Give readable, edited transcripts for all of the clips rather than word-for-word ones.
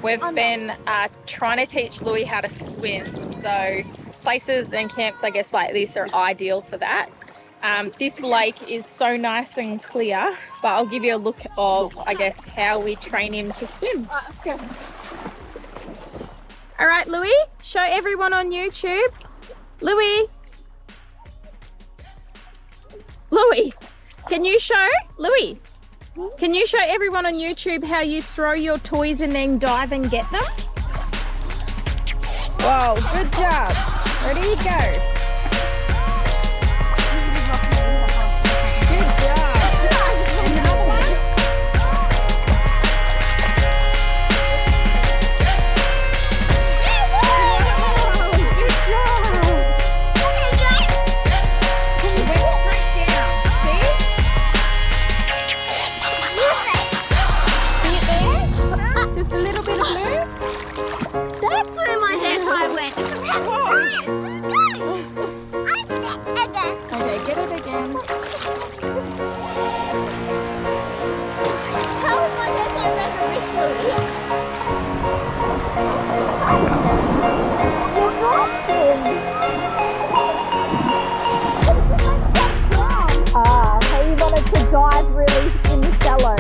We've been trying to teach Louis how to swim, so places and camps I guess like this are ideal for that. This lake is so nice and clear, but I'll give you a look of I guess how we train him to swim. Let's go. All right, Louis, show everyone on YouTube. Louis, can you show everyone on YouTube how you throw your toys and then dive and get them? Whoa, good job. Ready, go. Good job. Another one. Good job. You went straight down. See? See it there? Just a little bit of blue. That's where my hair tie went. Okay, get it again. How is my hair tie back on this Louis? So you wanted to dive really in the shallow.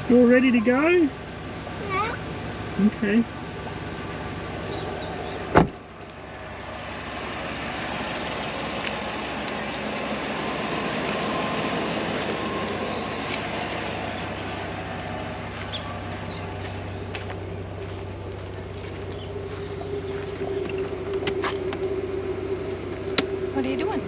You all ready to go? Yeah. Okay. What are you doing?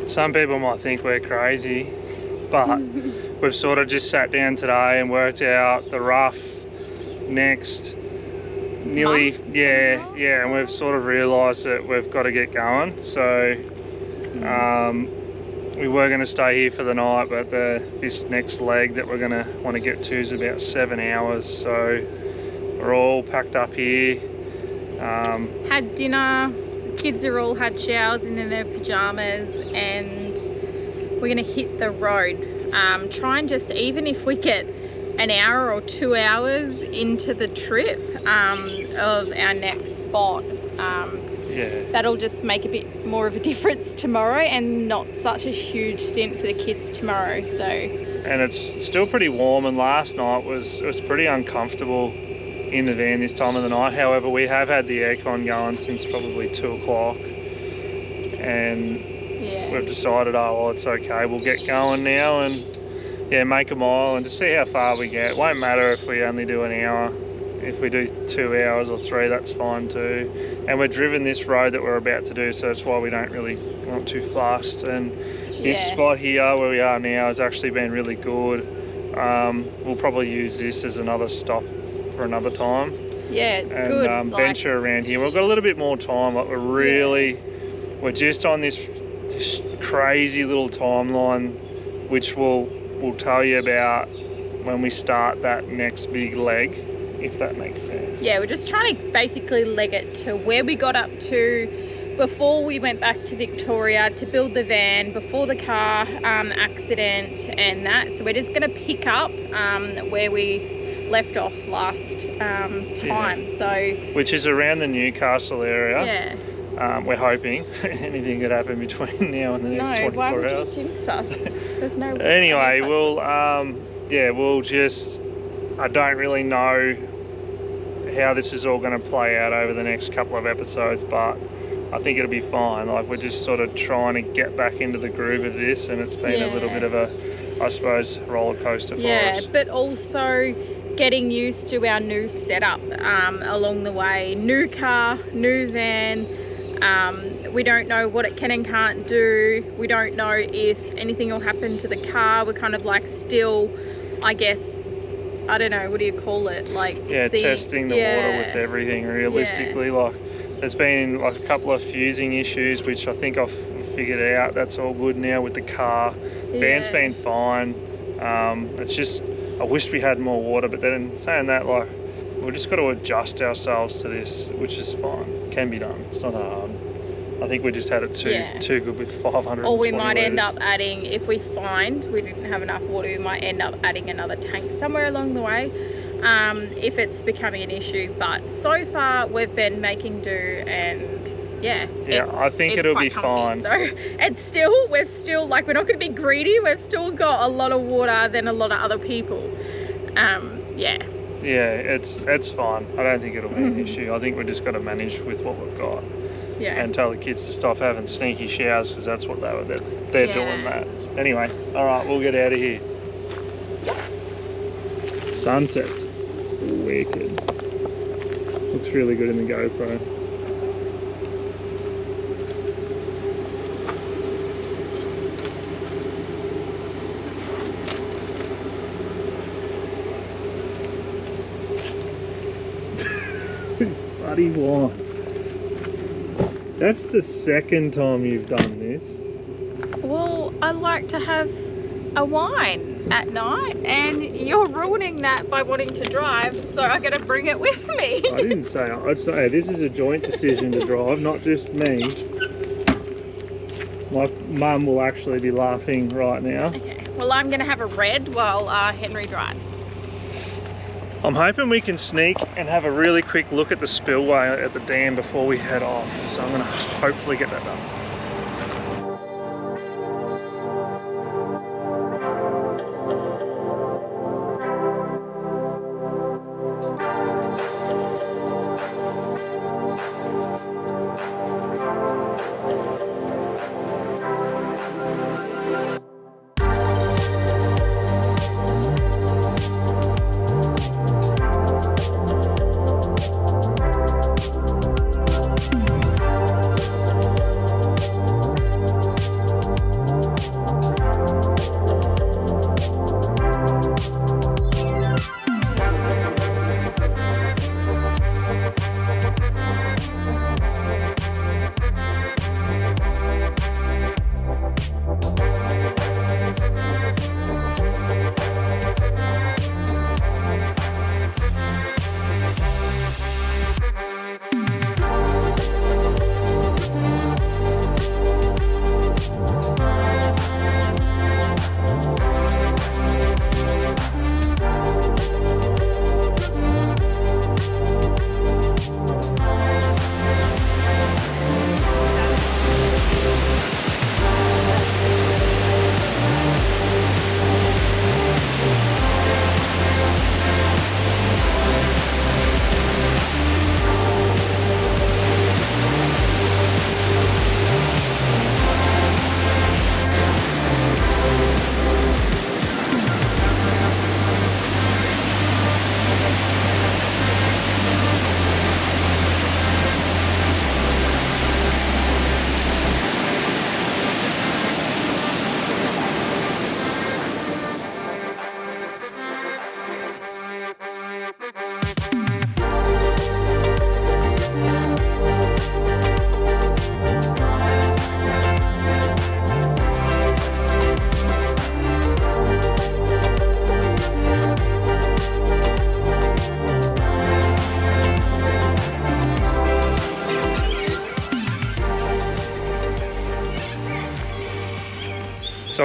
Some people might think we're crazy, but we've sort of just sat down today and worked out the rough next nearly, yeah, and we've sort of realised that we've got to get going. So we were going to stay here for the night, but this next leg that we're going to want to get to is about 7 hours. So we're all packed up here. Had dinner. Kids are all had showers and in their pajamas, and we're going to hit the road. Try and just, even if we get an hour or 2 hours into the trip of our next spot, that'll just make a bit more of a difference tomorrow, and not such a huge stint for the kids tomorrow. So, and it's still pretty warm, and last night was pretty uncomfortable in the van this time of the night. However, we have had the aircon going since probably 2 o'clock, and we've decided, oh well, it's okay, we'll get going now and make a mile and just see how far we get. It won't matter if we only do an hour. If we do 2 hours or 3, that's fine too. And we're driven this road that we're about to do, so that's why we don't really want too fast. And this spot here where we are now has actually been really good. We'll probably use this as another stop for another time. Yeah, it's good. And venture around here. We've got a little bit more time. Like we're just on this crazy little timeline, which we'll tell you about when we start that next big leg, if that makes sense. Yeah, we're just trying to basically leg it to where we got up to before we went back to Victoria to build the van, before the car accident and that. So we're just going to pick up where we left off last time. So, which is around the Newcastle area. We're hoping anything could happen between now and the next 24 hours. Why would you jinx us? There's no way. Anyway, we'll just, I don't really know how this is all going to play out over the next couple of episodes, but I think it'll be fine. Like, we're just sort of trying to get back into the groove of this, and it's been a little bit of a, I suppose, roller coaster for us. Yeah, but also getting used to our new setup along the way. New car, new van. We don't know what it can and can't do. We don't know if anything will happen to the car. We're kind of like still, I guess, I don't know, what do you call it? Like, testing the water with everything realistically. Like, there's been like a couple of fusing issues, which I think I've figured out. That's all good now with the car. Van's been fine. It's just, I wish we had more water, but then saying that, like, we've just got to adjust ourselves to this, which is fine. Can be done. It's not hard. I think we just had it too good with 500. Or we might end up adding, if we find we didn't have enough water, we might end up adding another tank somewhere along the way, if it's becoming an issue. But so far we've been making do, and I think it'll be fine. So we're still like, we're not going to be greedy. We've still got a lot of water than a lot of other people. It's fine. I don't think it'll be an issue. I think we're just got to manage with what we've got. And tell the kids to stop having sneaky showers, because that's what they're doing that. Anyway, all right, we'll get out of here. Sunset's wicked. Looks really good in the GoPro. Bloody wine. That's the second time you've done this. Well, I like to have a wine at night, and you're ruining that by wanting to drive, so I gotta bring it with me. I didn't say, I'd say this is a joint decision to drive, not just me. My mum will actually be laughing right now. Okay, well, I'm gonna have a red while Henry drives. I'm hoping we can sneak and have a really quick look at the spillway at the dam before we head off. So I'm going to hopefully get that done.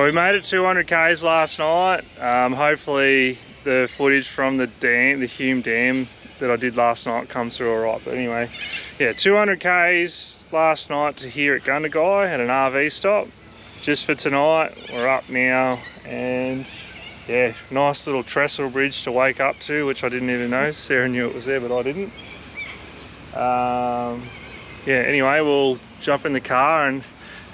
we made it 200 k's last night. Hopefully the footage from the dam, the Hume Dam that I did last night comes through all right. But anyway, yeah, 200 k's last night to here at Gundagai at an RV stop. Just for tonight, we're up now, and yeah, nice little trestle bridge to wake up to, which I didn't even know. Sarah knew it was there, but I didn't. Yeah, anyway, we'll jump in the car and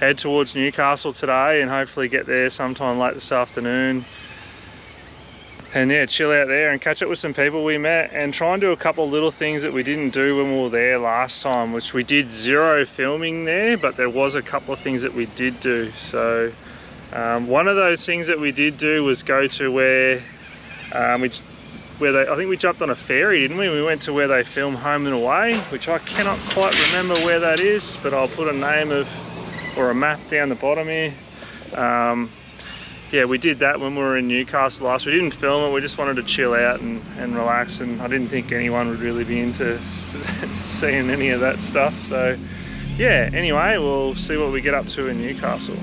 head towards Newcastle today, and hopefully get there sometime late this afternoon. And yeah, chill out there and catch up with some people we met, and try and do a couple of little things that we didn't do when we were there last time, which we did 0 filming there, but there was a couple of things that we did do. So one of those things that we did do was go to where I think we jumped on a ferry, didn't we? We went to where they film Home and Away, which I cannot quite remember where that is, but I'll put a name or a map down the bottom here. Yeah, we did that when we were in Newcastle last. We didn't film it, we just wanted to chill out and relax, and I didn't think anyone would really be into seeing any of that stuff. So yeah, anyway, we'll see what we get up to in Newcastle.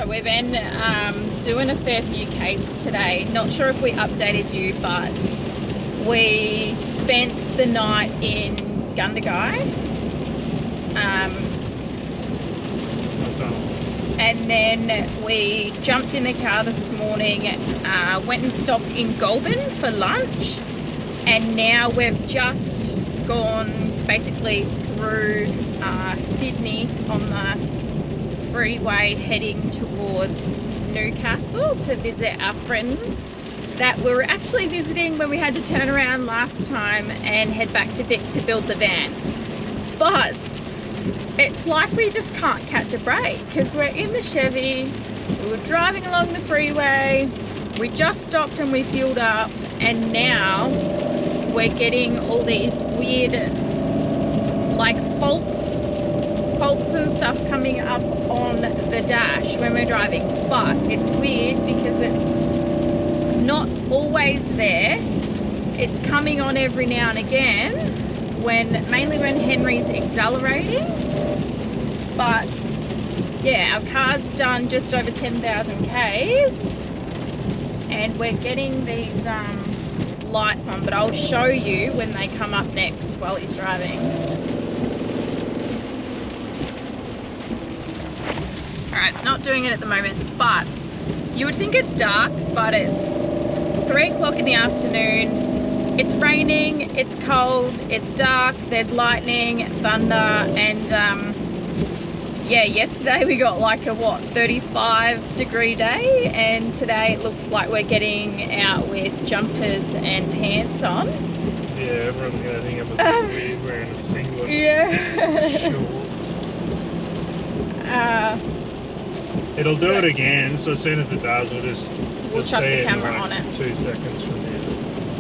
we've been doing a fair few caves today. Not sure if we updated you, but we spent the night in Gundagai. And then we jumped in the car this morning, went and stopped in Goulburn for lunch, and now we've just gone basically through Sydney on the freeway heading towards Newcastle to visit our friends that we were actually visiting when we had to turn around last time and head back to Vic to build the van. But it's like we just can't catch a break because we're in the Chevy, we were driving along the freeway, we just stopped and we fueled up, and now we're getting all these weird like faults and stuff coming up on the dash when we're driving. But it's weird because it's not always there. It's coming on every now and again, mainly when Henry's accelerating. But yeah, our car's done just over 10,000 Ks and we're getting these lights on, but I'll show you when they come up next while he's driving. Alright, it's not doing it at the moment, but you would think it's dark, but it's 3 o'clock in the afternoon. It's raining, it's cold, it's dark, there's lightning, thunder, and yeah, yesterday we got like a 35-degree day, and today it looks like we're getting out with jumpers and pants on. Yeah, everyone's gonna think I'm a bit weird wearing a singlet. Yeah. Shorts. It'll do it again, so as soon as it does, we'll chuck see the it camera in like on it. 2 seconds from now.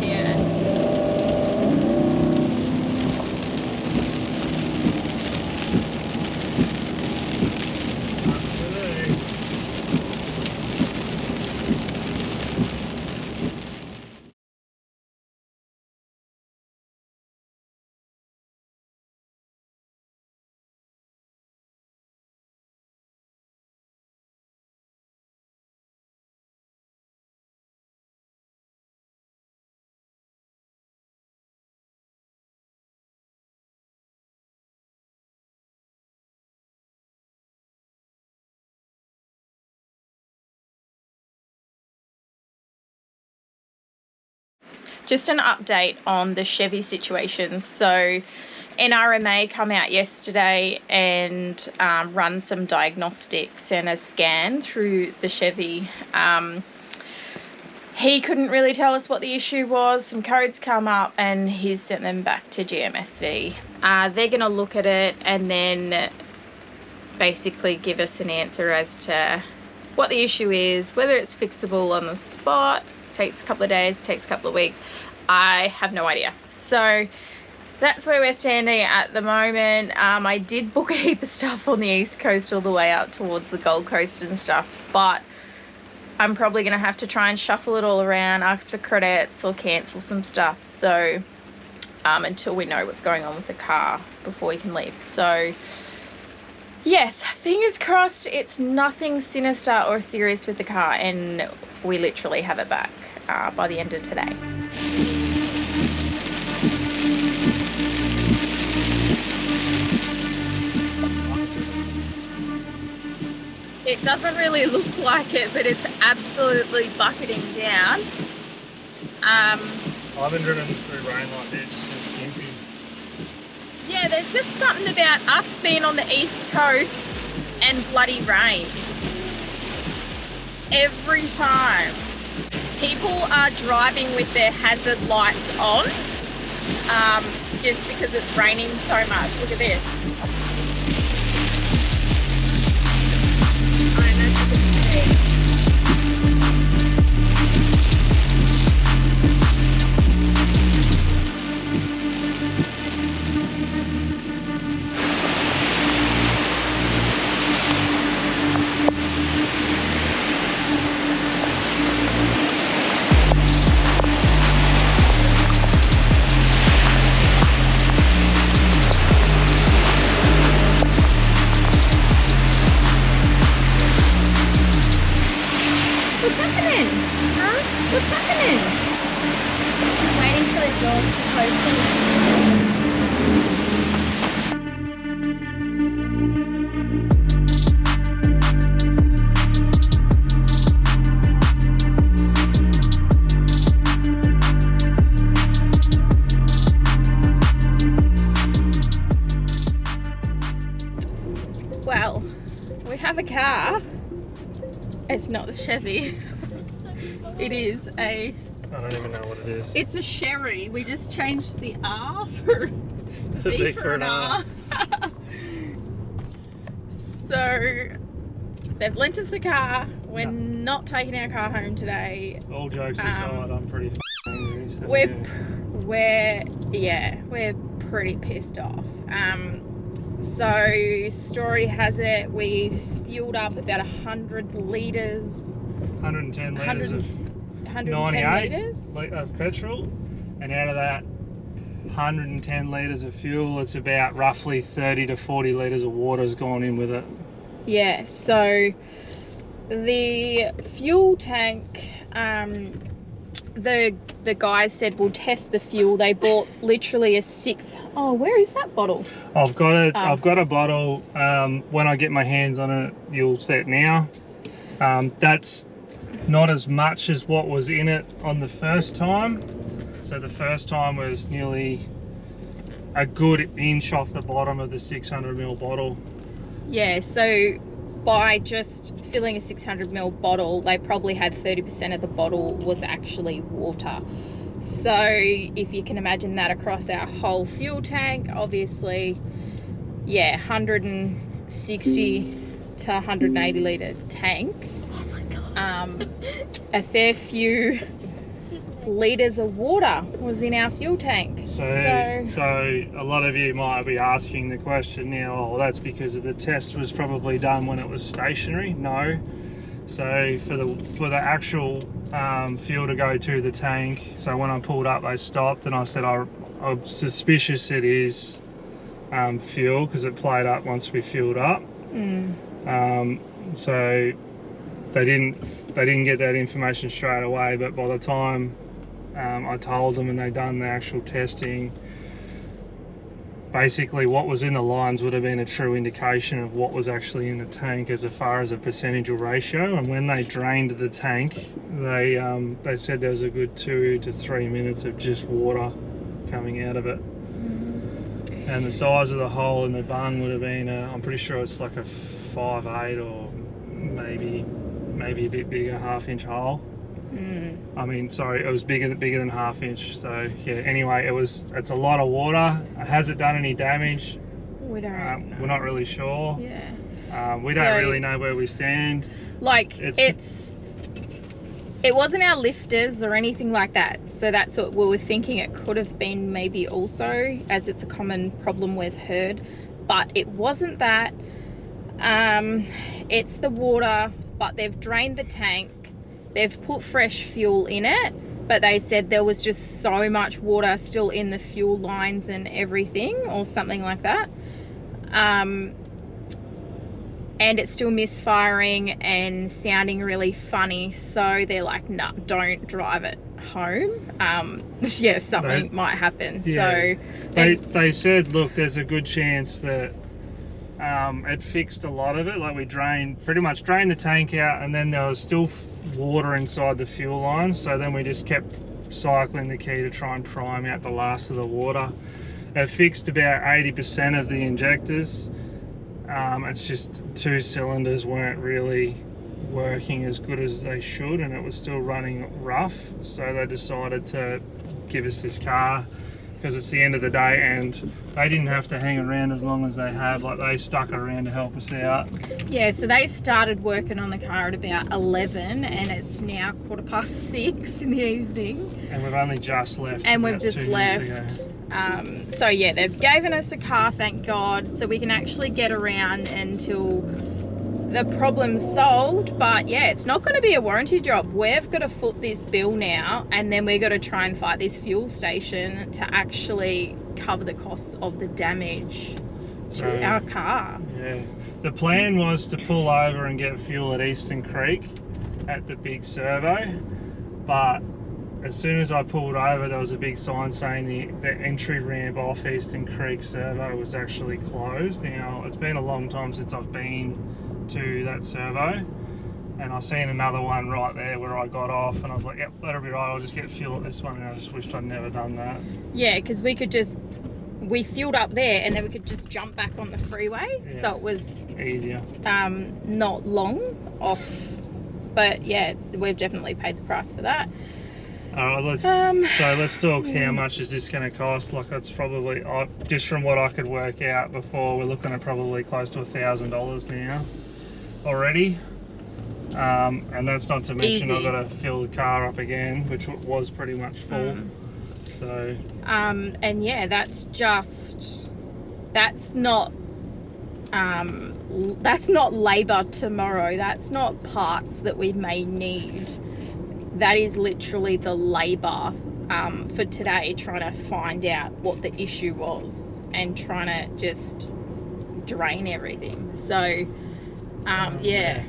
Yeah. Just an update on the Chevy situation. So NRMA come out yesterday and run some diagnostics and a scan through the Chevy. He couldn't really tell us what the issue was. Some codes come up and he's sent them back to GMSV. They're going to look at it and then basically give us an answer as to what the issue is, whether it's fixable on the spot. Takes a couple of days, takes a couple of weeks. I have no idea. So that's where we're standing at the moment. I did book a heap of stuff on the East Coast all the way out towards the Gold Coast and stuff, but I'm probably gonna have to try and shuffle it all around, ask for credits or cancel some stuff. So until we know what's going on with the car before we can leave. So yes, fingers crossed it's nothing sinister or serious with the car and we literally have it back by the end of today. It doesn't really look like it, but it's absolutely bucketing down. I haven't driven through rain like this since camping. Yeah, there's just something about us being on the East Coast and bloody rain. Every time. People are driving with their hazard lights on just because it's raining so much. Look at this. I don't know if you can see. Well, we have a car. It's not the Chevy. It is a... I don't even know what it is. It's a Sherry. We just changed the R for The B for an R. So they've lent us a car. We're not taking our car home today. All jokes aside, I'm pretty angry. So we're pretty pissed off. So story has it we fueled up about 100 litres. 110 litres of 110 litres of petrol, and out of that 110 litres of fuel, it's about roughly 30 to 40 litres of water has gone in with it. Yeah, so the fuel tank, the guys said we'll test the fuel. They bought literally a oh, where is that bottle? I've got a bottle. When I get my hands on it, you'll see it now. That's not as much as what was in it on the first time. So the first time was nearly a good inch off the bottom of the 600ml bottle. Yeah, so by just filling a 600ml bottle, they probably had 30% of the bottle was actually water. So if you can imagine that across our whole fuel tank, obviously, yeah, 160 to 180 litre tank. Oh my God. A fair few litres of water was in our fuel tank. So a lot of you might be asking the question now, oh, that's because the test was probably done when it was stationary. No. So for the actual fuel to go to the tank, so when I pulled up, they stopped and I said I'm suspicious it is fuel, because it played up once we filled up. So they didn't get that information straight away, but by the time I told them and they done the actual testing, basically what was in the lines would have been a true indication of what was actually in the tank as far as a percentage or ratio. And when they drained the tank, they said there was a good 2 to 3 minutes of just water coming out of it. And the size of the hole in the bung would have been I'm pretty sure it's like a 5/8 or maybe a bit bigger, 1/2 inch hole. I mean, sorry, it was bigger than 1/2 inch. So yeah, anyway, it's a lot of water. Has it done any damage? We don't know. We're not really sure. Yeah. We don't really know where we stand. Like, it wasn't our lifters or anything like that. So that's what we were thinking. It could have been maybe also, as it's a common problem we've heard, but it wasn't that. It's the water, but they've drained the tank. They've put fresh fuel in it, but they said there was just so much water still in the fuel lines and everything, or something like that. And it's still misfiring and sounding really funny. So they're like, nah, don't drive it home. Yeah, something might happen. Yeah. So they said, look, there's a good chance that it fixed a lot of it. Like, we pretty much drained the tank out, and then there was still water inside the fuel lines. So then we just kept cycling the key to try and prime out the last of the water. It fixed about 80% of the injectors. It's just 2 cylinders weren't really working as good as they should, and it was still running rough. So they decided to give us this car, because it's the end of the day, and they didn't have to hang around as long as they have. Like, they stuck around to help us out. Yeah, so they started working on the car at about 11, and it's now 6:15 in the evening. And we've only just left. And we've just left. So yeah, they've given us a car, thank God, so we can actually get around until the problem's solved. But yeah, it's not going to be a warranty job. We've got to foot this bill now, and then we've got to try and fight this fuel station to actually cover the costs of the damage to our car. Yeah, the plan was to pull over and get fuel at Eastern Creek at the big servo, but as soon as I pulled over, there was a big sign saying the entry ramp off Eastern Creek servo was actually closed. Now, it's been a long time since I've been to that servo, and I seen another one right there where I got off, and I was like, yep, that'll be right, I'll just get fuel at this one, and I just wished I'd never done that. Yeah, because we fueled up there and then we could just jump back on the freeway, so it was easier. Not long off, but yeah, we've definitely paid the price for that. All right, let's talk. How much is this going to cost? Like, it's probably, just from what I could work out before, we're looking at probably close to $1,000 now already. And that's not to mention I've got to fill the car up again, which was pretty much full. So and yeah, that's not labor tomorrow. That's not parts that we may need. That is literally the labor for today, trying to find out what the issue was and trying to just drain everything. So yeah.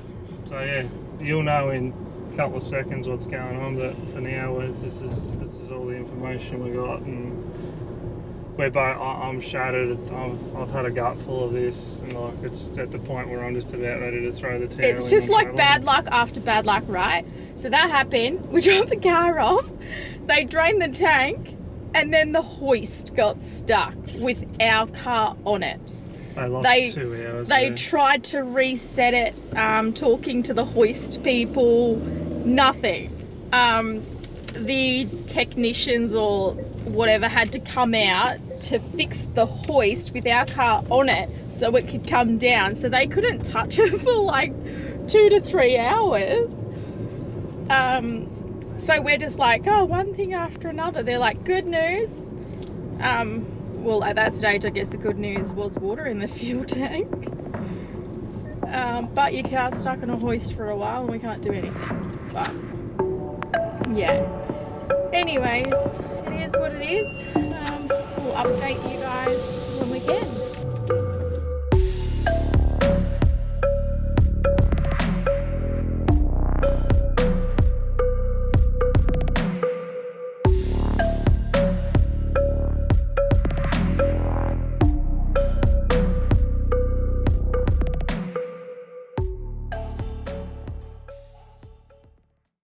So yeah, you'll know in a couple of seconds what's going on, but for now this is all the information we got, and we're both, I'm shattered. I've had a gut full of this, and like, it's at the point where I'm just about ready to throw the towel in. It's just like bad luck after bad luck, right? So that happened, we dropped the car off, they drained the tank, and then the hoist got stuck with our car on it. They lost 2 hours. They tried to reset it, talking to the hoist people, nothing. The technicians or whatever had to come out to fix the hoist with our car on it so it could come down. So they couldn't touch it for like 2 to 3 hours. So we're just like, oh, one thing after another. They're like, good news. Well, at that stage, I guess the good news was water in the fuel tank. But your car's stuck on a hoist for a while and we can't do anything. But yeah. Anyways, it is what it is. We'll update you guys when we can.